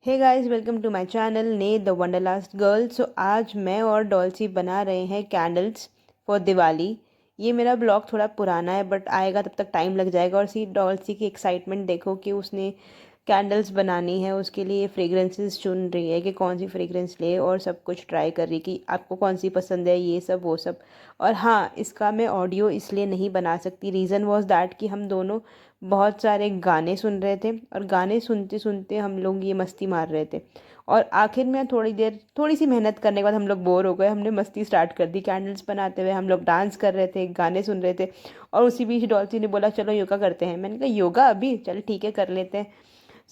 Hey guys, welcome to my channel ने the wanderlust girl. सो आज मैं और डॉल्सी बना रहे हैं कैंडल्स फॉर दिवाली। ये मेरा ब्लॉग थोड़ा पुराना है बट आएगा तब तक टाइम लग जाएगा। और सी डॉल्सी की एक्साइटमेंट देखो कि उसने कैंडल्स बनानी है, उसके लिए फ्रेग्रेंसेस चुन रही है कि कौन सी फ्रेग्रेंस ले और सब कुछ ट्राई कर रही कि आपको कौन सी पसंद है, ये सब वो सब। और हाँ, इसका मैं ऑडियो इसलिए नहीं बना सकती, रीज़न वॉज दैट कि हम दोनों बहुत सारे गाने सुन रहे थे और गाने सुनते सुनते हम लोग ये मस्ती मार रहे थे। और आखिर में थोड़ी सी मेहनत करने के बाद हम लोग बोर हो गए, हमने मस्ती स्टार्ट कर दी। कैंडल्स बनाते हुए हम लोग डांस कर रहे थे, गाने सुन रहे थे। और उसी बीच डॉल्सी ने बोला चलो योगा करते हैं। मैंने कहा योगा अभी, चल ठीक है कर लेते हैं।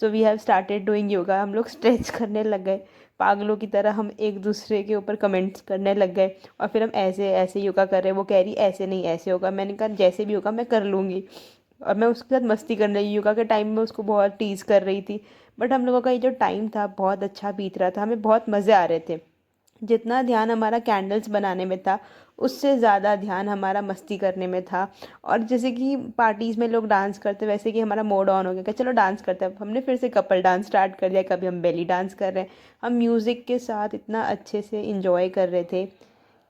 So we have started doing yoga. हम लोग स्ट्रेच करने लग गए पागलों की तरह, हम एक दूसरे के ऊपर कमेंट्स करने लग गए। और फिर हम ऐसे ऐसे योगा कर रहे हैं, वो कह रही ऐसे नहीं ऐसे होगा। मैंने कहा जैसे भी होगा मैं कर लूँगी। और मैं उसके साथ मस्ती करने लगी, योगा के टाइम में उसको बहुत टीज़ कर रही थी। बट हम लोगों का ये जो टाइम था बहुत अच्छा बीत रहा था, हमें बहुत मज़े आ रहे थे। जितना ध्यान हमारा कैंडल्स बनाने में था उससे ज़्यादा ध्यान हमारा मस्ती करने में था। और जैसे कि पार्टीज़ में लोग डांस करते वैसे कि हमारा मोड ऑन हो गया कि चलो डांस करते हैं। अब हमने फिर से कपल डांस स्टार्ट कर दिया, कभी हम बेली डांस कर रहे हैं। हम म्यूज़िक के साथ इतना अच्छे से इंजॉय कर रहे थे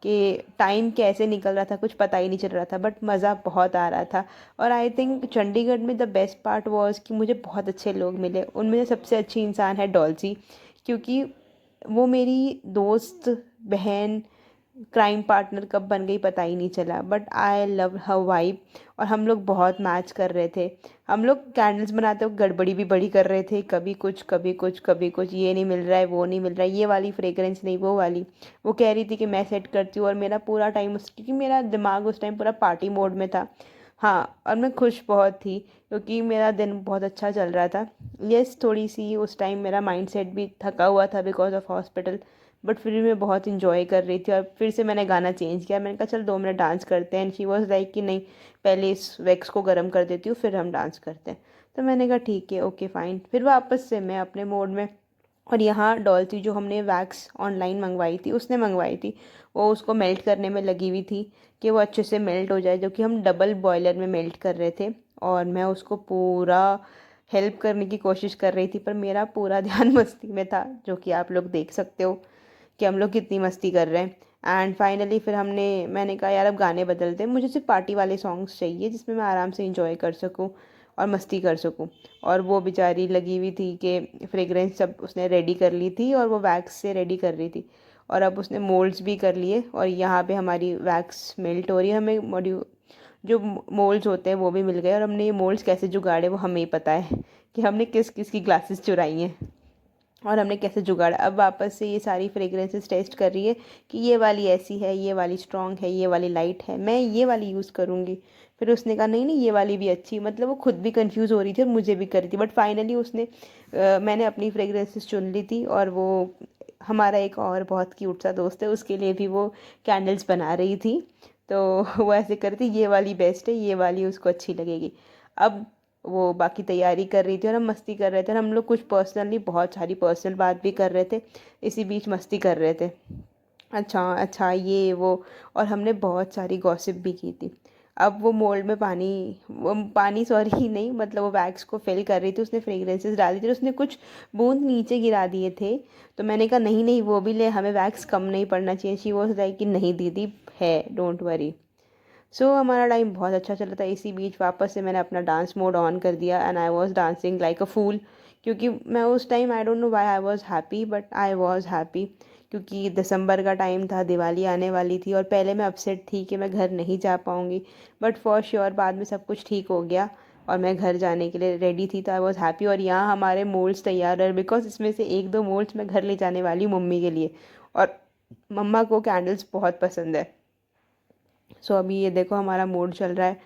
कि टाइम कैसे निकल रहा था कुछ पता ही नहीं चल रहा था, बट मज़ा बहुत आ रहा था। और आई थिंक चंडीगढ़ में द बेस्ट पार्ट वॉज कि मुझे बहुत अच्छे लोग मिले। उनमें से सबसे अच्छी इंसान है डॉल्सी, क्योंकि वो मेरी दोस्त, बहन, क्राइम पार्टनर कब बन गई पता ही नहीं चला। But I love her vibe. और हम लोग बहुत मैच कर रहे थे। हम लोग कैंडल्स बनाते वक्त गड़बड़ी भी बड़ी कर रहे थे, कभी कुछ कभी कुछ कभी कुछ, ये नहीं मिल रहा है वो नहीं मिल रहा है, ये वाली फ्रेग्रेंस नहीं वो वाली। वो कह रही थी कि मैं सेट करती हूँ और मेरा पूरा टाइम उस, क्योंकि मेरा दिमाग उस टाइम पूरा पार्टी मोड में था। हाँ, और मैं खुश बहुत थी क्योंकि मेरा दिन बहुत अच्छा चल रहा था। यस, थोड़ी सी उस टाइम मेरा माइंडसेट भी थका हुआ था बिकॉज ऑफ हॉस्पिटल। बट फिर भी मैं बहुत इंजॉय कर रही थी। और फिर से मैंने गाना चेंज किया, मैंने कहा चल 2 मिनट डांस करते हैं। एंड शी वॉज लाइक कि नहीं, पहले इस वैक्स को गर्म कर देती हूँ फिर हम डांस करते हैं। तो मैंने कहा ठीक है, ओके फाइन। फिर वापस से मैं अपने मोड में। और यहाँ डॉल्सी जो हमने वैक्स ऑनलाइन मंगवाई थी, उसने मंगवाई थी, वो उसको मेल्ट करने में लगी हुई थी कि वो अच्छे से मेल्ट हो जाए, जो कि हम डबल बॉयलर में मेल्ट कर रहे थे। और मैं उसको पूरा हेल्प करने की कोशिश कर रही थी, पर मेरा पूरा ध्यान मस्ती में था, जो कि आप लोग देख सकते हो कि हम लोग कितनी मस्ती कर रहे हैं। एंड फाइनली फिर मैंने कहा यार अब गाने बदलते हैं, मुझे सिर्फ पार्टी वाले सॉन्ग्स चाहिए जिसमें मैं आराम से इंजॉय कर सकूं और मस्ती कर सकूं। और वो बेचारी लगी हुई थी कि फ्रेगरेंस सब उसने रेडी कर ली थी और वो वैक्स से रेडी कर रही थी। और अब उसने मोल्ड्स भी कर लिए और यहाँ पे हमारी वैक्स मेल्ट हो रही है। हमें मॉड्यू जो मोल्ड्स होते हैं वो भी मिल गए। और हमने ये मोल्ड्स कैसे जुगाड़े वो हमें ही पता है कि हमने किस किस की ग्लासेस चुराई हैं और हमने कैसे जुगाड़ा। अब वापस से ये सारी फ्रेग्रेंसेस टेस्ट कर रही है कि ये वाली ऐसी है, ये वाली स्ट्रॉन्ग है, ये वाली लाइट है, मैं ये वाली यूज़ करूँगी। फिर उसने कहा नहीं नहीं ये वाली भी अच्छी। मतलब वो खुद भी कंफ्यूज हो रही थी और मुझे भी कर रही थी। बट फाइनली मैंने अपनी फ्रेग्रेंसेस चुन ली थी। और वो हमारा एक और बहुत क्यूट सा दोस्त है, उसके लिए भी वो कैंडल्स बना रही थी। तो वो ऐसे कर रही थी ये वाली बेस्ट है, ये वाली उसको अच्छी लगेगी। अब वो बाकी तैयारी कर रही थी और हम मस्ती कर रहे थे। और हम लोग कुछ पर्सनली बहुत सारी पर्सनल बात भी कर रहे थे, इसी बीच मस्ती कर रहे थे। अच्छा अच्छा ये वो। और हमने बहुत सारी गॉसिप भी की थी। अब वो मोल्ड में पानी, वो पानी सॉरी नहीं, मतलब वो वैक्स को फिल कर रही थी, उसने फ्रेग्रेंसेस डाली थी, उसने कुछ बूंद नीचे गिरा दिए थे। तो मैंने कहा नहीं नहीं वो भी ले, हमें वैक्स कम नहीं पड़ना चाहिए। शी वॉज लाइक कि नहीं दीदी है, डोंट वरी। सो हमारा टाइम बहुत अच्छा चल रहा था। इसी बीच वापस से मैंने अपना डांस मोड ऑन कर दिया and I was dancing like a fool. क्योंकि मैं उस time I don't know why I was happy, but I was happy क्योंकि दिसंबर का टाइम था, दिवाली आने वाली थी। और पहले मैं अपसेट थी कि मैं घर नहीं जा पाऊँगी, बट फॉर श्योर बाद में सब कुछ ठीक हो गया और मैं घर जाने के लिए रेडी थी। तो आई वॉज हैप्पी। और यहाँ हमारे मोल्ड्स तैयार है बिकॉज इसमें से 1-2 मोल्ड्स मैं घर ले जाने वाली हूँ मम्मी के लिए। और मम्मा को कैंडल्स बहुत पसंद है। सो अभी ये देखो हमारा मूड चल रहा है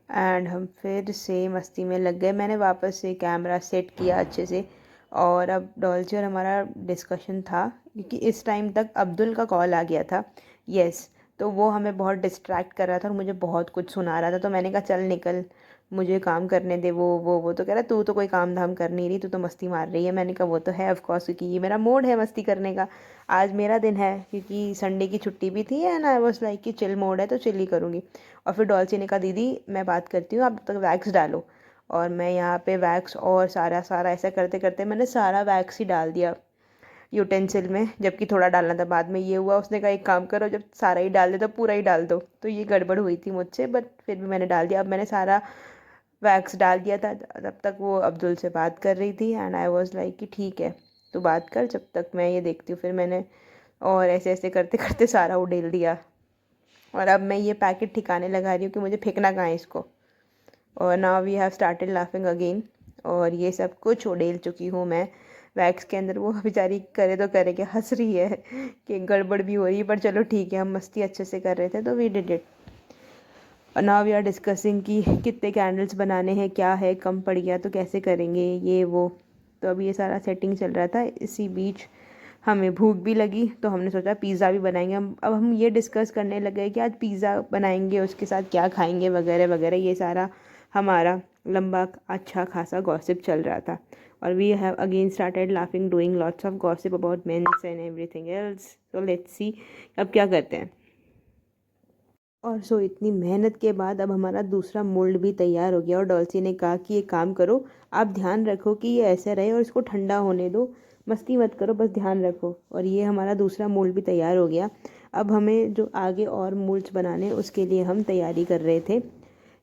एंड हम फिर से मस्ती में लग गए। मैंने वापस से कैमरा सेट किया अच्छे से। और अब डॉल्ची और हमारा डिस्कशन था क्योंकि इस टाइम तक अब्दुल का कॉल आ गया था। यस, तो वो हमें बहुत डिस्ट्रैक्ट कर रहा था और मुझे बहुत कुछ सुना रहा था। तो मैंने कहा चल निकल, मुझे काम करने दे। वो तो कह रहा तू तो कोई काम धाम कर नहीं रही, तू तो मस्ती मार रही है। मैंने कहा वो तो है ऑफ कोर्स, क्योंकि ये मेरा मूड है मस्ती करने का। आज मेरा दिन है क्योंकि संडे की छुट्टी भी थी एंड आई वाज लाइक कि चिल मोड है तो चिल ही करूँगी। और फिर डॉल्ची ने कहा दीदी मैं बात करती हूँ, आप तब तक वैक्स डालो। और मैं यहाँ पे वैक्स और सारा सारा ऐसा करते करते मैंने सारा वैक्स ही डाल दिया यूटेंसिल में, जबकि थोड़ा डालना था। बाद में ये हुआ, उसने कहा एक काम करो, जब सारा ही डाल दे तो पूरा ही डाल दो। तो ये गड़बड़ हुई थी मुझसे, बट फिर भी मैंने डाल दिया। अब मैंने सारा वैक्स डाल दिया था। तब तक वो अब्दुल से बात कर रही थी एंड आई वाज लाइक कि ठीक है तो बात कर, जब तक मैं ये देखती हूँ। फिर मैंने और ऐसे ऐसे करते करते सारा उड़ेल दिया। और अब मैं ये पैकेट ठिकाने लगा रही हूँ कि मुझे फेंकना कहाँ है इसको। और now we have started laughing again. और ये सब कुछ उड़ेल चुकी हूँ मैं वैक्स के अंदर। वो बेचारी करे तो करे क्या, हंस रही है कि गड़बड़ भी हो रही है, पर चलो ठीक है, हम मस्ती अच्छे से कर रहे थे तो वी डिड इट। और नाउ वी आर डिस्कसिंग कि कितने कैंडल्स बनाने हैं, क्या है, कम पड़ गया तो कैसे करेंगे ये वो। तो अभी ये सारा सेटिंग चल रहा था। इसी बीच हमें भूख भी लगी तो हमने सोचा पिज़्ज़ा भी बनाएंगे हम। अब हम ये डिस्कस करने लगे कि आज पिज़्ज़ा बनाएंगे, उसके साथ क्या खाएंगे वगैरह वगैरह। ये सारा हमारा लंबा अच्छा खासा गॉसिप चल रहा था। और we have again started laughing doing lots of gossip about men's and everything else. So let's see अब क्या करते हैं। और सो इतनी मेहनत के बाद अब हमारा दूसरा मोल्ड भी तैयार हो गया। और डॉल्सी ने कहा कि एक काम करो, आप ध्यान रखो कि ये ऐसे रहे और इसको ठंडा होने दो, मस्ती मत करो, बस ध्यान रखो। और ये हमारा दूसरा मोल्ड भी तैयार हो गया। अब हमें जो आगे और मोल्ड्स बनाने उसके लिए हम तैयारी कर रहे थे।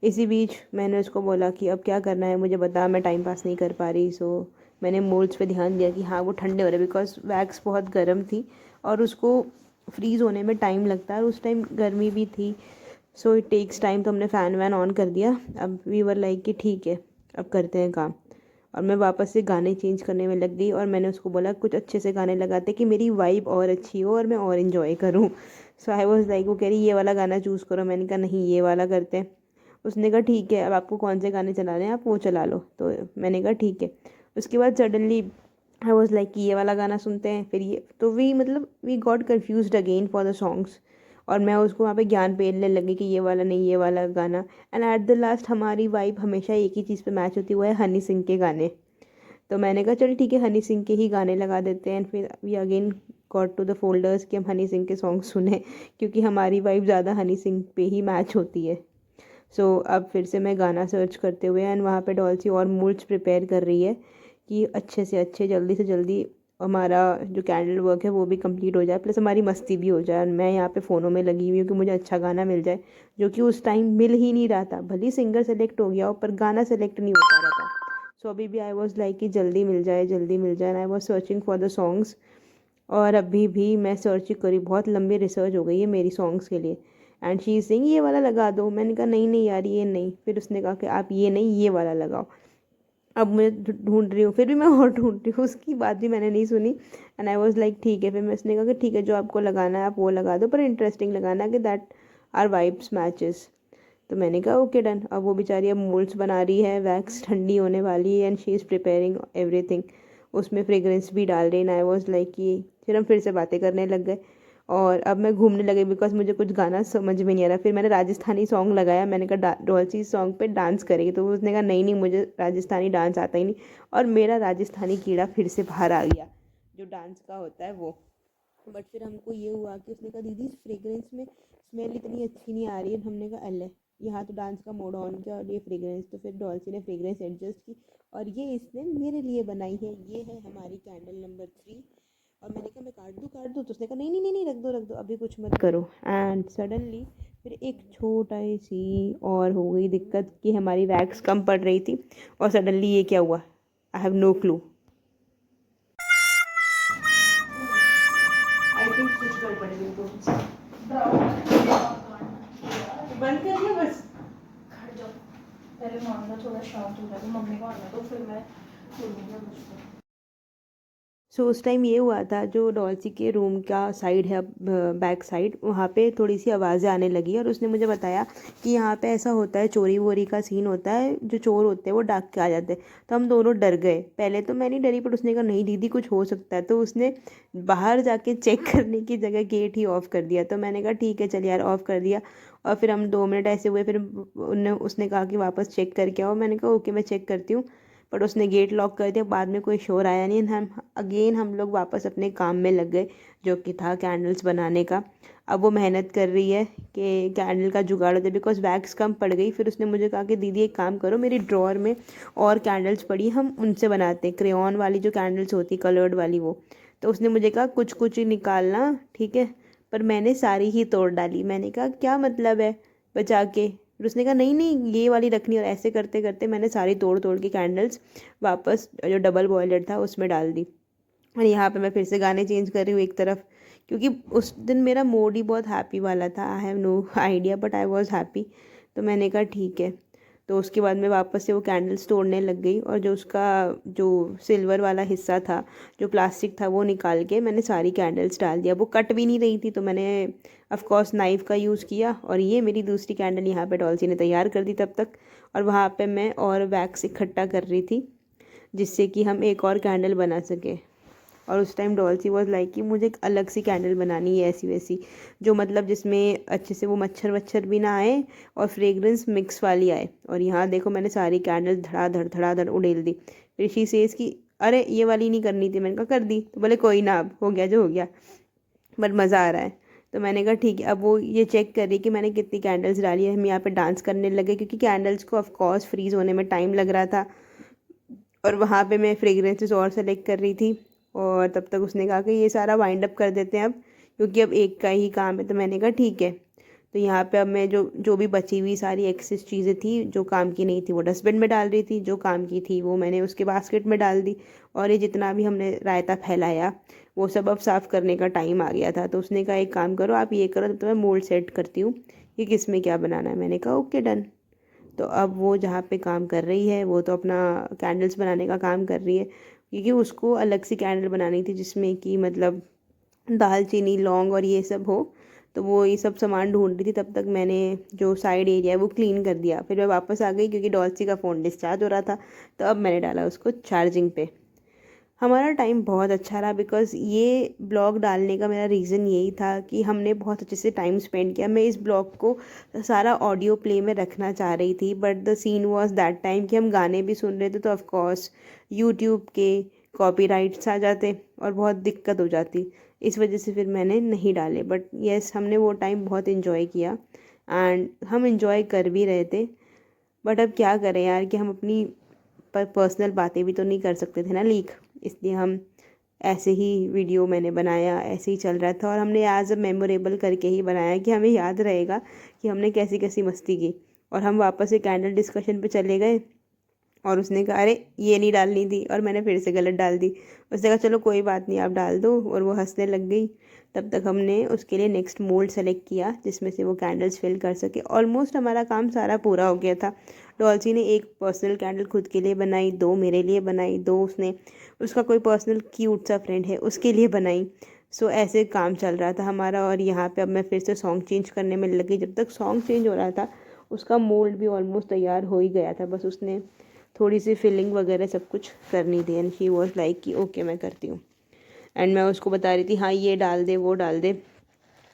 इसी बीच मैंने उसको बोला कि अब क्या करना है मुझे बता, मैं टाइम पास नहीं कर पा रही। सो मैंने मोल्ड्स पे ध्यान दिया कि हाँ वो ठंडे हो रहे, बिकॉज वैक्स बहुत गर्म थी और उसको फ्रीज़ होने में टाइम लगता है और उस टाइम गर्मी भी थी। So it takes time. तो हमने फ़ैन वैन ऑन कर दिया। अब वी वर लाइक कि ठीक है अब करते हैं काम। और मैं वापस से गाने चेंज करने में लग गई और मैंने उसको बोला कुछ अच्छे से गाने लगाते कि मेरी वाइब और अच्छी हो और मैं और इन्जॉय करूँ। सो आई वॉज लाइक, वो कह रही ये वाला गाना चूज़ करो। मैंने कहा नहीं ये वाला करते हैं। उसने कहा ठीक है, अब आपको कौन से गाने चलाने हैं आप वो चला लो। तो मैंने कहा ठीक है। उसके बाद सडनली आई वॉज लाइक कि ये वाला गाना सुनते हैं, फिर ये। तो we got confused again for the songs. और मैं उसको वहाँ पे ज्ञान पेलने लगी कि ये वाला नहीं ये वाला गाना। एंड एट द लास्ट हमारी वाइब हमेशा एक ही चीज़ पे मैच होती, वो है हनी सिंह के गाने। तो मैंने कहा चल ठीक है हनी सिंह के ही गाने लगा देते हैं। फिर we again got to the folders कि हम हनी सिंह के सॉन्ग सुने, क्योंकि हमारी वाइब ज़्यादा हनी सिंह पे ही मैच होती है। सो अब फिर से मैं गाना सर्च करते हुए एंड वहाँ पे डॉल्सी और मूड्स प्रिपेयर कर रही है कि अच्छे से अच्छे जल्दी से जल्दी हमारा जो कैंडल वर्क है वो भी कंप्लीट हो जाए, प्लस हमारी मस्ती भी हो जाए। और मैं यहाँ पे फ़ोनों में लगी हुई हूँ कि मुझे अच्छा गाना मिल जाए, जो कि उस टाइम मिल ही नहीं रहा था। भले सिंगर सेलेक्ट हो गया हो पर गाना सेलेक्ट नहीं हो पा रहा था। सो अभी भी आई वॉज लाइक कि जल्दी मिल जाए जल्दी मिल जाए। And I was searching for the songs. और अभी भी मैं सर्च करी, बहुत लंबी रिसर्च हो गई है मेरी सॉन्ग्स के लिए। एंड शी इज़ सेइंग ये वाला लगा दो। मैंने कहा नहीं नहीं यार ये नहीं। फिर उसने कहा कि आप ये नहीं ये वाला लगाओ। अब मैं ढूंढ रही हूँ, फिर भी मैं और ढूंढ रही हूँ, उसकी बात भी मैंने नहीं सुनी। एंड आई वॉज लाइक ठीक है। फिर मैं उसने कहा कि ठीक है जो आपको लगाना है आप वो लगा दो, पर इंटरेस्टिंग लगाना कि दैट आर वाइब्स मैचेस। तो मैंने कहा ओके डन। अब वो बेचारी अब मोल्ड्स बना रही है, वैक्स ठंडी होने वाली है and she is preparing everything. उसमें फ्रेग्रेंस भी डाल रही। एंड आई वॉज लाइक कि फिर हम फिर से बातें करने लग गए। और अब मैं घूमने लगी बिकॉज मुझे कुछ गाना समझ में नहीं आ रहा। फिर मैंने राजस्थानी सॉन्ग लगाया। मैंने कहा डॉल्सी सॉन्ग पे डांस करेगी। तो उसने कहा नहीं नहीं मुझे राजस्थानी डांस आता ही नहीं। और मेरा राजस्थानी कीड़ा फिर से बाहर आ गया, जो डांस का होता है वो। बट फिर हमको ये हुआ कि उसने कहा दीदी इस फ्रेग्रेंस में स्मेल इतनी अच्छी नहीं आ रही है। हमने कहा अल्ले यहाँ तो डांस का मोड ऑन किया और ये फ्रेग्रेंस। तो फिर डॉल्सी ने फ्रेग्रेंस एडजस्ट की और ये इसने मेरे लिए बनाई है। ये है हमारी कैंडल नंबर 3। और मैंने कहा मैं काट दूँ। तो उसने कहा नहीं नहीं नहीं नहीं रख दो अभी कुछ मत करो। एंड सडनली फिर एक छोटा सी और हो गई दिक्कत कि हमारी वैक्स कम पड़ रही थी। और सडनली ये क्या हुआ, I have no clue. I think कुछ गड़बड़ है बिल्कुल। बंद कर दिया बस। खड़ जाओ, पहले मामला थोड़ा शांत हो जाए तो मम्मी को आना तो फिर मैं सुनूंगा मुझको। सो उस टाइम ये हुआ था, जो डॉल्सी के रूम का साइड है बैक साइड, वहाँ पे थोड़ी सी आवाज़ें आने लगी। और उसने मुझे बताया कि यहाँ पे ऐसा होता है, चोरी वोरी का सीन होता है, जो चोर होते हैं वो डाक के आ जाते हैं। तो हम दोनों डर गए। पहले तो मैं नहीं डरी, पर उसने कहा नहीं दीदी कुछ हो सकता है। तो उसने बाहर जाके चेक करने की जगह गेट ही ऑफ़ कर दिया। तो मैंने कहा ठीक है चल यार, ऑफ़ कर दिया। और फिर हम 2 मिनट ऐसे हुए, फिर उसने कहा कि वापस चेक करके आओ। मैंने कहा ओके मैं चेक करती हूँ। बट उसने गेट लॉक कर दिया। बाद में कोई शोर आया नहीं। हम लोग वापस अपने काम में लग गए, जो कि था कैंडल्स बनाने का। अब वो मेहनत कर रही है कि कैंडल का जुगाड़ हो जाए, बिकॉज वैक्स कम पड़ गई। फिर उसने मुझे कहा कि दीदी एक काम करो, मेरी ड्रॉअर में और कैंडल्स पड़ी, हम उनसे बनाते हैं, क्रेयॉन वाली जो कैंडल्स होती कलर्ड वाली वो। तो उसने मुझे कहा कुछ कुछ ही निकालना, ठीक है। पर मैंने सारी ही तोड़ डाली। मैंने कहा क्या मतलब है बचा के। फिर उसने कहा नहीं नहीं ये वाली रखनी, और ऐसे करते करते मैंने सारी तोड़ तोड़ के कैंडल्स वापस जो डबल बॉयलर था उसमें डाल दी। और यहाँ पे मैं फिर से गाने चेंज कर रही हूँ एक तरफ, क्योंकि उस दिन मेरा मूड ही बहुत हैप्पी वाला था। I have no idea but I was happy. तो मैंने कहा ठीक है। तो उसके बाद मैं वापस से वो कैंडल्स तोड़ने लग गई, और जो उसका जो सिल्वर वाला हिस्सा था, जो प्लास्टिक था, वो निकाल के मैंने सारी कैंडल्स डाल दिया। वो कट भी नहीं रही थी, तो मैंने ऑफ कोर्स नाइफ़ का यूज़ किया, और ये मेरी दूसरी कैंडल यहाँ पे डॉल्सी ने तैयार कर दी तब तक। और वहाँ पे मैं और वैक्स इकट्ठा कर रही थी, जिससे कि हम एक और कैंडल बना सके। और उस टाइम डॉल्सी वॉज लाइक कि मुझे एक अलग सी कैंडल बनानी है, ऐसी वैसी, जो मतलब जिसमें अच्छे से वो मच्छर वच्छर भी ना आए और फ्रेगरेंस मिक्स वाली आए। और यहाँ देखो मैंने सारी कैंडल धड़ाधड़ उड़ेल दी। फिर शी सेज कि अरे ये वाली नहीं करनी थी। मैंने कहा कर दी। तो बोले कोई ना, अब हो गया जो हो गया, बट मज़ा आ रहा है। तो मैंने कहा ठीक है। अब वो ये चेक कर रही कि मैंने कितनी कैंडल्स डाली है। हम यहाँ पे डांस करने लगे, क्योंकि कैंडल्स को ऑफकोर्स फ्रीज़ होने में टाइम लग रहा था, और वहाँ पे मैं फ्रेगरेंसेस और सेलेक्ट कर रही थी। और तब तक उसने कहा कि ये सारा वाइंड अप कर देते हैं अब, क्योंकि अब एक का ही काम है। तो मैंने कहा ठीक है। तो यहाँ पे अब मैं जो जो भी बची हुई सारी एक्सेस चीज़ें थी जो काम की नहीं थी वो डस्टबिन में डाल रही थी, जो काम की थी वो मैंने उसके बास्केट में डाल दी। और ये जितना भी हमने रायता फैलाया वो सब अब साफ़ करने का टाइम आ गया था। तो उसने कहा एक काम करो, आप ये करो, तब तो मैं मोल्ड सेट करती हूँ कि किस में क्या बनाना है। मैंने कहा ओके डन। तो अब वो जहाँ पे काम कर रही है वो तो अपना कैंडल्स बनाने का काम कर रही है, क्योंकि उसको अलग सी कैंडल बनानी थी जिसमें कि मतलब दालचीनी लौंग और ये सब हो। तो वो ये सब सामान ढूंढ रही थी। तब तक मैंने जो साइड एरिया है वो क्लीन कर दिया। फिर मैं वापस आ गई, क्योंकि डॉल्सी का फ़ोन डिस्चार्ज हो रहा था। तो अब मैंने डाला उसको चार्जिंग पे। हमारा टाइम बहुत अच्छा रहा, बिकॉज़ ये ब्लॉग डालने का मेरा रीज़न यही था कि हमने बहुत अच्छे से टाइम स्पेंड किया। मैं इस ब्लॉग को सारा ऑडियो प्ले में रखना चाह रही थी, but the scene was that time कि हम गाने भी सुन रहे थे, तो ऑफ कोर्स यूट्यूब के कॉपीराइट्स आ जाते और बहुत दिक्कत हो जाती। इस वजह से फिर मैंने नहीं डाले। बट येस, हमने वो टाइम बहुत इन्जॉय किया, एंड हम इन्जॉय कर भी रहे थे। बट अब क्या करें यार, कि हम अपनी पर्सनल बातें भी तो नहीं कर सकते थे ना लीक। इसलिए हम ऐसे ही वीडियो मैंने बनाया, ऐसे ही चल रहा था, और हमने एज अ मेमोरेबल करके ही बनाया कि हमें याद रहेगा कि हमने कैसी कैसी मस्ती की। और हम वापस से कैंडल डिस्कशन पे चले गए, और उसने कहा अरे ये नहीं डालनी थी, और मैंने फिर से गलत डाल दी। उसने कहा चलो कोई बात नहीं आप डाल दो, और वो हंसने लग गई। तब तक हमने उसके लिए नेक्स्ट मोल्ड सेलेक्ट किया जिसमें से वो कैंडल्स फिल कर सके। ऑलमोस्ट हमारा काम सारा पूरा हो गया था। डॉल्सी ने एक पर्सनल कैंडल खुद के लिए बनाई, दो मेरे लिए बनाई, दो उसने उसका कोई पर्सनल क्यूट सा फ्रेंड है उसके लिए बनाई। सो ऐसे काम चल रहा था हमारा। और यहाँ पे अब मैं फिर से सॉन्ग चेंज करने में लगी। जब तक सॉन्ग चेंज हो रहा था उसका मोल्ड भी ऑलमोस्ट तैयार हो ही गया था, बस उसने थोड़ी सी फिलिंग वगैरह सब कुछ करनी थी। एंड शी वॉज लाइक कि ओके मैं करती हूँ। एंड मैं उसको बता रही थी हाँ ये डाल दे वो डाल दे,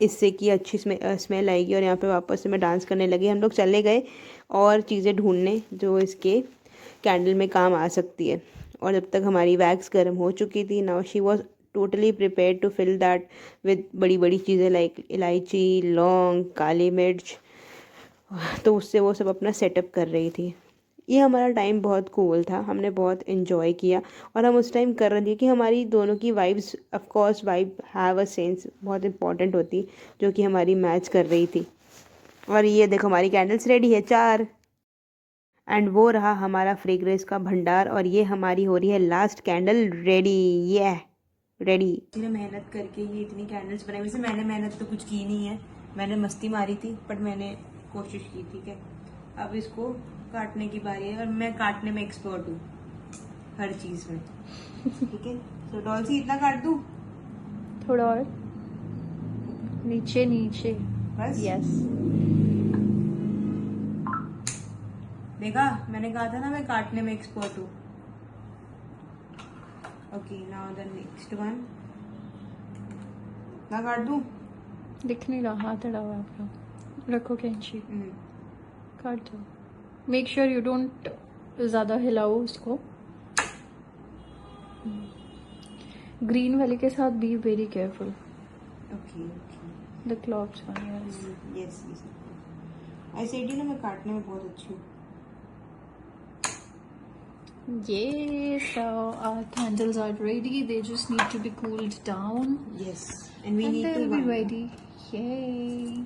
इससे कि अच्छी स्मेल आएगी। और यहाँ पे वापस से मैं डांस करने लगी। हम लोग चले गए और चीज़ें ढूंढने जो इसके कैंडल में काम आ सकती है। और जब तक हमारी वैक्स गर्म हो चुकी थी, now she was totally prepare to fill that with बड़ी बड़ी चीज़ें लाइक इलायची, लौंग, काली मिर्च। तो उससे वो सब अपना सेटअप कर रही थी। ये हमारा टाइम बहुत कूल था, हमने बहुत इन्जॉय किया। और हम उस टाइम कर रहे थे कि हमारी दोनों की vibes, of course vibe have a sense बहुत इंपॉर्टेंट होती, जो कि हमारी मैच कर रही थी। और ये देखो हमारी कैंडल्स रेडी है 4। एंड वो रहा हमारा फ्रेग्रेंस का भंडार, और ये हमारी हो रही है लास्ट कैंडल रेडी। ये रेडी। मैंने मेहनत करके ये इतनी कैंडल्स बनाई। वैसे मैंने मेहनत तो कुछ की नहीं है, मैंने मस्ती मारी थी, बट मैंने कोशिश की। ठीक है, अब इसको काटने की बारी है, और मैं काटने में एक्सपर्ट हूँ हर चीज़ में। ठीक है, तो डॉल्सी इतना काट दूँ? थोड़ा और नीचे नीचे, बस यस। देखा, मैंने कहा था ना मैं काटने में एक्सपर्ट हूँ। Okay, now the next one. ना काट दूँ? दिख नहीं रहा, हाथ अड़ा हुआ है आपका, रखो कैंची, काट दो। मेक श्योर यू डोंट ज़्यादा हिलाओ उसको। ग्रीन वाले के साथ be very careful. Okay okay. The cloth one, yes. Yes ऐसे ही ना मैं काटने में बहुत अच्छी हूँ. Yes, so our candles are ready. They just need to be cooled down. Yes, and we And need they'll to be wind. ready. Yay.